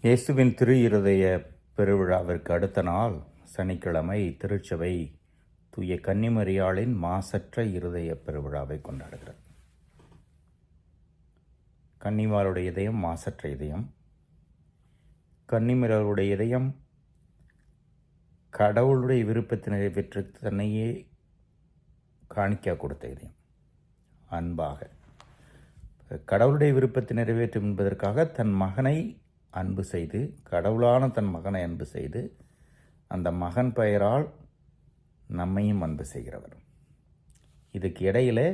இயேசுவின் திரு இருதய பெருவிழாவிற்கு அடுத்த நாள் சனிக்கிழமை திருச்சபை தூய கன்னிமரியாளின் மாசற்ற இருதய பெருவிழாவை கொண்டாடுகிறது. கன்னிமாருடைய இதயம் மாசற்ற இதயம். கன்னிமரியாளுடைய இதயம் கடவுளுடைய விருப்பத்தை நிறைவேற்ற தன்னையே காணிக்க கொடுத்த இதயம். அன்பாக கடவுளுடைய விருப்பத்தை நிறைவேற்றும் என்பதற்காக தன் மகனை அன்பு செய்து, கடவுளான தன் மகனை அன்பு செய்து, அந்த மகன் பெயரால் நம்மையும் அன்பு செய்கிறவர். இதுக்கு இடையிலே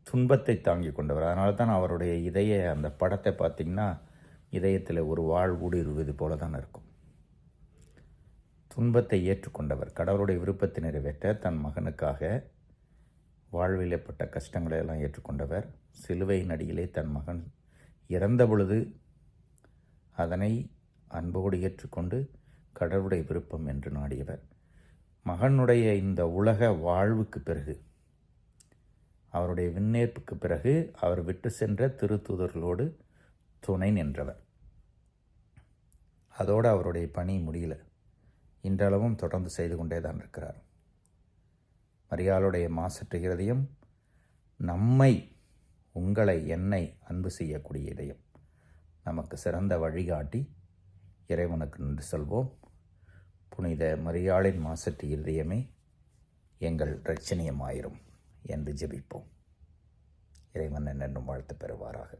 துன்பத்தை தாங்கி கொண்டவர். அதனால தான் அவருடைய அந்த படத்தை பார்த்திங்கன்னா இதயத்தில் ஒரு வாழ் ஊடுருவது போல தான் இருக்கும். துன்பத்தை ஏற்றுக்கொண்டவர், கடவுளுடைய விருப்பத்தை நிறைவேற்ற தன் மகனுக்காக வாழ்வில் ஏற்பட்ட கஷ்டங்களை எல்லாம் ஏற்றுக்கொண்டவர். சிலுவையின் அடியிலே தன் மகன் இறந்த பொழுது அதனை அன்போடு ஏற்றுக்கொண்டு கடவுளுடைய விருப்பம் என்று நாடியவர். மகனுடைய இந்த உலக வாழ்வுக்கு பிறகு, அவருடைய விண்ணேற்புக்கு பிறகு அவர் விட்டு சென்ற திருத்தூதர்களோடு துணை நின்றவர். அதோடு அவருடைய பணி முடியல, இன்றளவும் தொடர்ந்து செய்து கொண்டே தான் இருக்கிறார். மரியாளுடைய மாசற்ற இருதயம் நம்மை, உங்களை, என்னை அன்பு செய்யக்கூடிய இதயம். நமக்கு சிறந்த வழிகாட்டி. இறைவனுக்கு நன்றி சொல்வோம். புனித மரியாளின் மாசற்ற இருதயமே எங்கள் இரட்சணியமாயிரும் என்று ஜெபிப்போம். இறைவன் என்னென்னும் வாழ்த்து பெறுவாராக.